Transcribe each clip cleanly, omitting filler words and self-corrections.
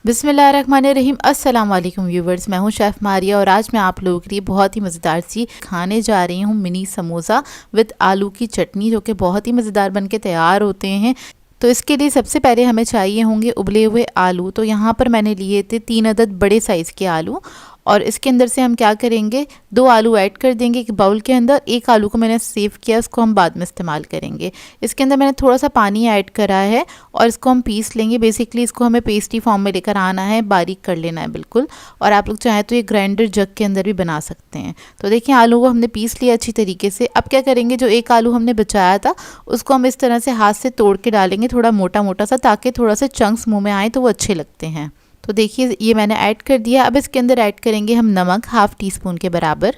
बिस्मिल्लाहिर्रहमानिर्रहीम। अस्सलाम वालेकुम व्यूवर्स, मैं हूं शेफ़ मारिया और आज मैं आप लोगों के लिए बहुत ही मज़ेदार सी खाने जा रही हूं मिनी समोसा विद आलू की चटनी, जो कि बहुत ही मज़ेदार बनके तैयार होते हैं। तो इसके लिए सबसे पहले हमें चाहिए होंगे उबले हुए आलू। तो यहाँ पर मैंने लिए थे 3 अदद बड़े साइज़ के आलू, और इसके अंदर से हम क्या करेंगे, 2 आलू ऐड कर देंगे एक बाउल के अंदर। एक आलू को मैंने सेव किया, उसको हम बाद में इस्तेमाल करेंगे। इसके अंदर मैंने थोड़ा सा पानी ऐड करा है और इसको हम पीस लेंगे। बेसिकली इसको हमें पेस्टी फॉर्म में लेकर आना है, बारीक कर लेना है बिल्कुल। और आप लोग चाहें तो ये ग्राइंडर जग के अंदर भी बना सकते हैं। तो देखिए आलू को हमने पीस लिया अच्छी तरीके से। अब क्या करेंगे, जो एक आलू हमने बचाया था उसको हम इस तरह से हाथ से तोड़ के डालेंगे, थोड़ा मोटा मोटा सा, ताकि थोड़ा सा चंक्स मुँह में आए तो वो अच्छे लगते हैं। तो देखिए ये मैंने ऐड कर दिया। अब इसके अंदर ऐड करेंगे हम नमक हाफ़ टी स्पून के बराबर,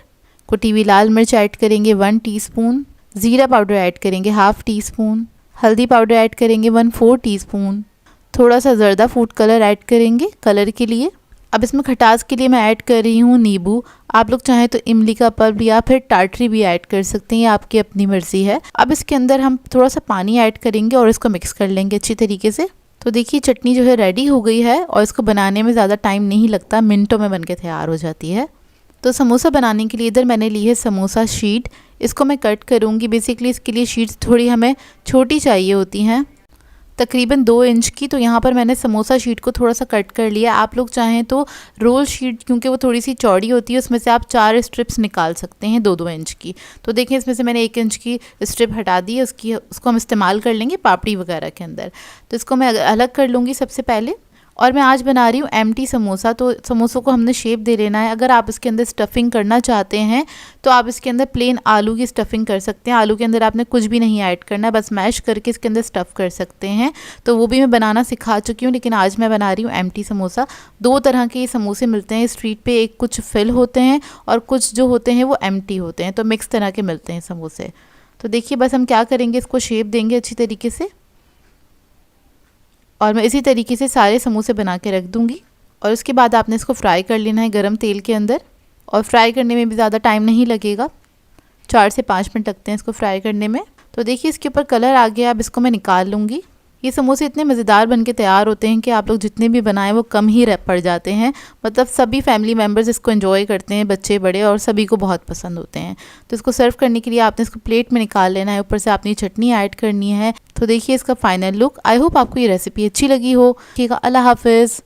कुटी हुई लाल मिर्च ऐड करेंगे 1 टीस्पून, ज़ीरा पाउडर ऐड करेंगे हाफ़ टी स्पून, हल्दी पाउडर ऐड करेंगे 1/4 टीस्पून, थोड़ा सा ज़र्दा फूड कलर ऐड करेंगे कलर के लिए। अब इसमें खटास के लिए मैं ऐड कर रही हूँ नींबू। आप लोग चाहें तो इमली का पल्प या फिर टाटरी भी ऐड कर सकते हैं, आपकी अपनी मर्ज़ी है। अब इसके अंदर हम थोड़ा सा पानी ऐड करेंगे और इसको मिक्स कर लेंगे अच्छी तरीके से। तो देखिए चटनी जो है रेडी हो गई है और इसको बनाने में ज़्यादा टाइम नहीं लगता, मिनटों में बनके तैयार हो जाती है। तो समोसा बनाने के लिए इधर मैंने ली है समोसा शीट, इसको मैं कट करूँगी। बेसिकली इसके लिए शीट्स थोड़ी हमें छोटी चाहिए होती हैं, तकरीबन 2 इंच की। तो यहाँ पर मैंने समोसा शीट को थोड़ा सा कट कर लिया। आप लोग चाहें तो रोल शीट, क्योंकि वो थोड़ी सी चौड़ी होती है, उसमें से आप 4 स्ट्रिप्स निकाल सकते हैं 2-2 इंच की। तो देखिए इसमें से मैंने 1 इंच की स्ट्रिप हटा दी है, उसको हम इस्तेमाल कर लेंगे पापड़ी वगैरह के अंदर। तो इसको मैं अलग कर लूँगी सबसे पहले। और मैं आज बना रही हूँ एम्प्टी समोसा। तो समोसों को हमने शेप दे लेना है। अगर आप इसके अंदर स्टफिंग करना चाहते हैं तो आप इसके अंदर प्लेन आलू की स्टफिंग कर सकते हैं। आलू के अंदर आपने कुछ भी नहीं ऐड करना है, बस मैश करके इसके अंदर स्टफ़ कर सकते हैं। तो वो भी मैं बनाना सिखा चुकी हूँ, लेकिन आज मैं बना रही हूँ एम्प्टी समोसा। 2 तरह के ये समोसे मिलते हैं स्ट्रीट पे, एक कुछ फिल होते हैं और कुछ जो होते हैं वो एम्प्टी होते हैं। तो मिक्स तरह के मिलते हैं समोसे। तो देखिए बस हम क्या करेंगे, इसको शेप देंगे अच्छी तरीके से, और मैं इसी तरीके से सारे समोसे बना के रख दूँगी। और उसके बाद आपने इसको फ्राई कर लेना है गरम तेल के अंदर, और फ्राई करने में भी ज़्यादा टाइम नहीं लगेगा, 4 से 5 मिनट लगते हैं इसको फ्राई करने में। तो देखिए इसके ऊपर कलर आ गया, अब इसको मैं निकाल लूँगी। ये समोसे इतने मज़ेदार बनके तैयार होते हैं कि आप लोग जितने भी बनाएं वो कम ही पड़ जाते हैं। मतलब सभी फैमिली मेम्बर्स इसको एंजॉय करते हैं, बच्चे बड़े, और सभी को बहुत पसंद होते हैं। तो इसको सर्व करने के लिए आपने इसको प्लेट में निकाल लेना है, ऊपर से आपने चटनी ऐड करनी है। तो देखिए इसका फाइनल लुक। आई होप आपको ये रेसिपी अच्छी लगी हो। ठीक है, अल्लाह हाफिज़।